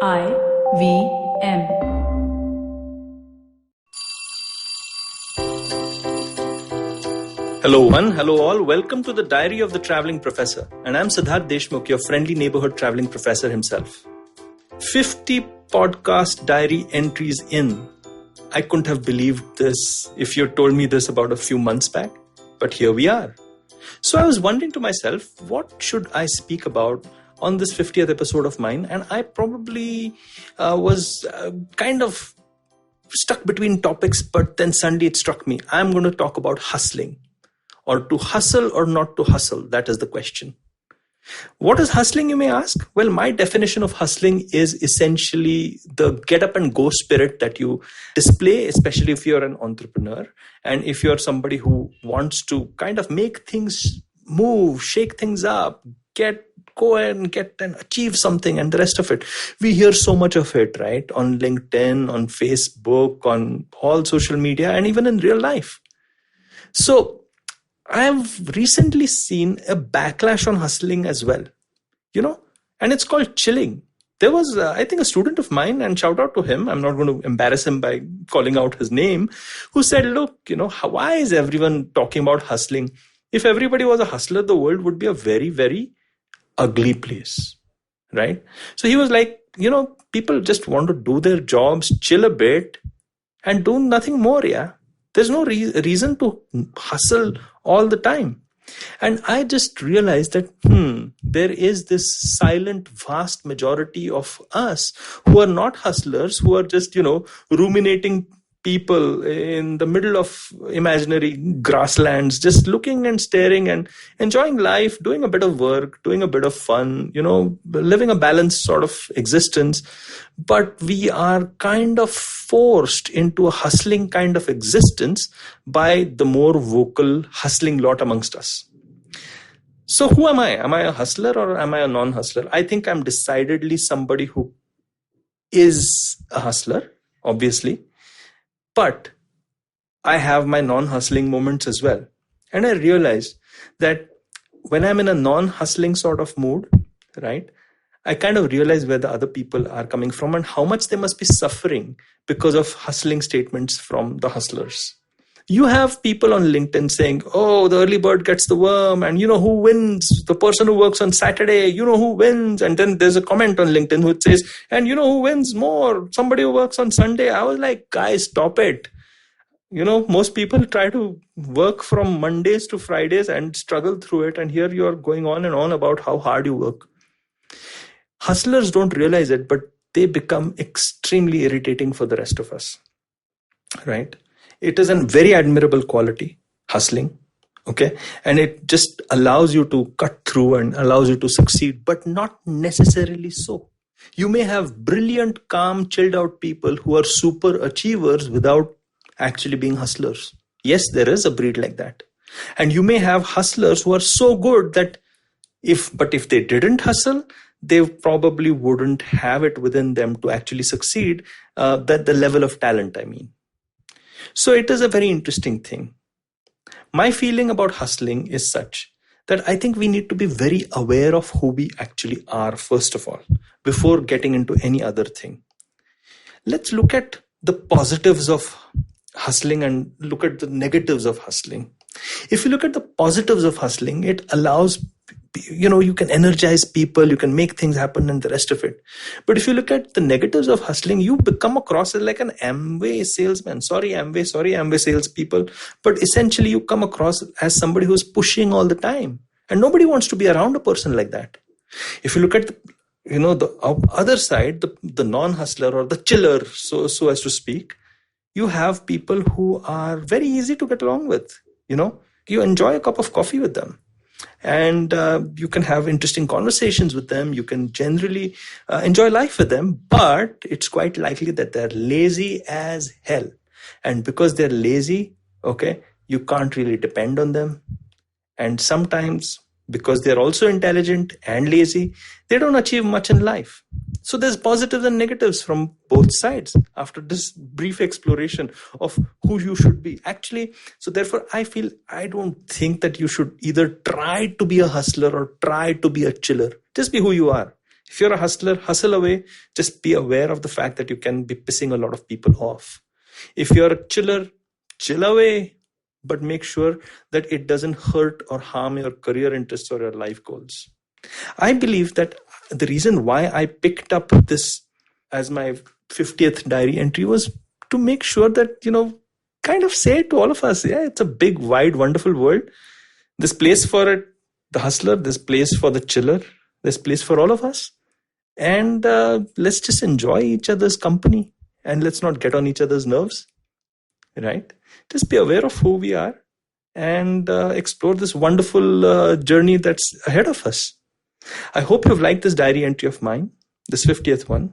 IVM. Hello one, hello all. Welcome to the Diary of the Traveling Professor. And I'm Siddharth Deshmukh, your friendly neighborhood traveling professor himself. 50 podcast diary entries in. I couldn't have believed this if you had told me this about a few months back. But here we are. So I was wondering to myself, what should I speak about on this 50th episode of mine? And I probably was kind of stuck between topics, but then suddenly it struck me. I'm going to talk about hustling. Or to hustle or not to hustle? That is the question. What is hustling, you may ask? Well, my definition of hustling is essentially the get up and go spirit that you display, especially if you're an entrepreneur and if you're somebody who wants to kind of make things move, shake things up, go and get and achieve something and the rest of it. We hear so much of it, right? On LinkedIn, on Facebook, on all social media, and even in real life. So I've recently seen a backlash on hustling as well, and it's called chilling. There was, I think, a student of mine, and shout out to him. I'm not going to embarrass him by calling out his name, who said, look, why is everyone talking about hustling? If everybody was a hustler, the world would be a very, very ugly place, right? So he was like, people just want to do their jobs, chill a bit, and do nothing more, yeah. There's no reason to hustle all the time. And I just realized that, there is this silent, vast majority of us who are not hustlers, who are just, ruminating people in the middle of imaginary grasslands, just looking and staring and enjoying life, doing a bit of work, doing a bit of fun, living a balanced sort of existence. But we are kind of forced into a hustling kind of existence by the more vocal hustling lot amongst us. So who am I? Am I a hustler or am I a non-hustler? I think I'm decidedly somebody who is a hustler, obviously. But I have my non-hustling moments as well. And I realized that when I'm in a non-hustling sort of mood, right, I kind of realize where the other people are coming from and how much they must be suffering because of hustling statements from the hustlers. You have people on LinkedIn saying, oh, the early bird gets the worm, and who wins? The person who works on Saturday, who wins? And then there's a comment on LinkedIn which says, and who wins more? Somebody who works on Sunday. I was like, guys, stop it. Most people try to work from Mondays to Fridays and struggle through it. And here you're going on and on about how hard you work. Hustlers don't realize it, but they become extremely irritating for the rest of us, right? It is a very admirable quality, hustling, okay? And it just allows you to cut through and allows you to succeed, but not necessarily so. You may have brilliant, calm, chilled out people who are super achievers without actually being hustlers. Yes, there is a breed like that. And you may have hustlers who are so good that if they didn't hustle, they probably wouldn't have it within them to actually succeed, that the level of talent, I mean. So it is a very interesting thing. My feeling about hustling is such that I think we need to be very aware of who we actually are, first of all, before getting into any other thing. Let's look at the positives of hustling and look at the negatives of hustling. If you look at the positives of hustling, it allows, you can energize people, you can make things happen and the rest of it. But if you look at the negatives of hustling, you become across as like an Amway salesman. Sorry, Amway salespeople. But essentially you come across as somebody who's pushing all the time. And nobody wants to be around a person like that. If you look at the other side, the non-hustler or the chiller, so as to speak, you have people who are very easy to get along with. You enjoy a cup of coffee with them. And you can have interesting conversations with them. You can generally enjoy life with them. But it's quite likely that they're lazy as hell. And because they're lazy, you can't really depend on them. And sometimes, because they're also intelligent and lazy, they don't achieve much in life. So there's positives and negatives from both sides after this brief exploration of who you should be. Actually, so therefore, I don't think that you should either try to be a hustler or try to be a chiller. Just be who you are. If you're a hustler, hustle away. Just be aware of the fact that you can be pissing a lot of people off. If you're a chiller, chill away, but make sure that it doesn't hurt or harm your career interests or your life goals. I believe that the reason why I picked up this as my 50th diary entry was to make sure that, kind of say to all of us, yeah, it's a big, wide, wonderful world. There's place for it, the hustler, there's place for the chiller, there's place for all of us. And let's just enjoy each other's company and let's not get on each other's nerves, right? Just be aware of who we are and explore this wonderful journey that's ahead of us. I hope you've liked this diary entry of mine, this 50th one,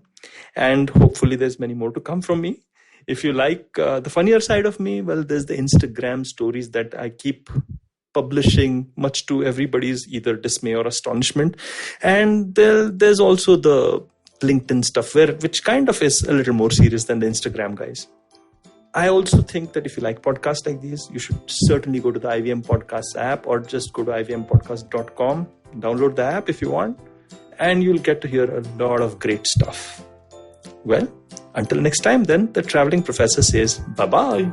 and hopefully there's many more to come from me. If you like the funnier side of me, well, there's the Instagram stories that I keep publishing, much to everybody's either dismay or astonishment. And there's also the LinkedIn stuff, which kind of is a little more serious than the Instagram guys. I also think that if you like podcasts like these, you should certainly go to the IVM Podcasts app or just go to ivmpodcast.com. Download the app if you want, and you'll get to hear a lot of great stuff. Well, until next time, then, the traveling professor says bye-bye.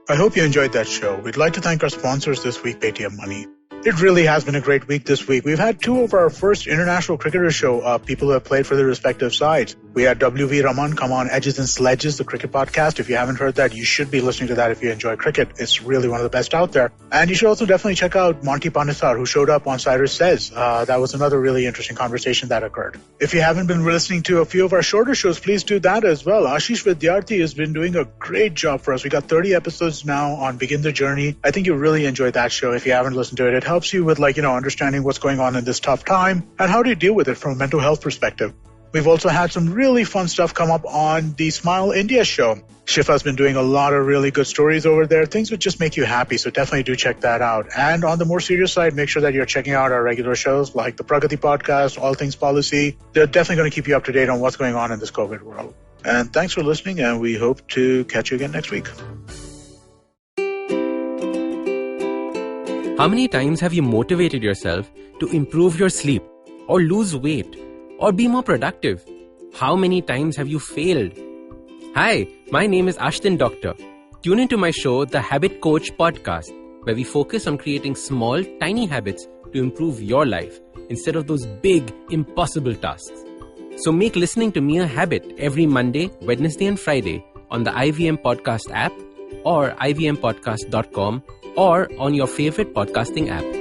I hope you enjoyed that show. We'd like to thank our sponsors this week, Paytm Money. It really has been a great week this week. We've had two of our first international cricketers show up, people who have played for their respective sides. We had W.V. Raman come on Edges and Sledges, the cricket podcast. If you haven't heard that, you should be listening to that if you enjoy cricket. It's really one of the best out there. And you should also definitely check out Monty Panesar, who showed up on Cyrus Says. That was another really interesting conversation that occurred. If you haven't been listening to a few of our shorter shows, please do that as well. Ashish Vidyarthi has been doing a great job for us. We got 30 episodes now on Begin the Journey. I think you really enjoyed that show. If you haven't listened to it, it helps you with understanding what's going on in this tough time and how do you deal with it from a mental health perspective. We've also had some really fun stuff come up on the Smile India show. Shifa's been doing a lot of really good stories over there. Things would just make you happy, so definitely do check that out. And on the more serious side, make sure that you're checking out our regular shows like the Pragati podcast, All Things Policy. They're definitely going to keep you up to date on what's going on in this COVID world. And thanks for listening, and we hope to catch you again next week. How many times have you motivated yourself to improve your sleep or lose weight or be more productive? How many times have you failed? Hi, my name is Ashton Doctor. Tune into my show, The Habit Coach Podcast, where we focus on creating small, tiny habits to improve your life instead of those big, impossible tasks. So make listening to me a habit every Monday, Wednesday, and Friday on the IVM Podcast app or ivmpodcast.com or on your favorite podcasting app.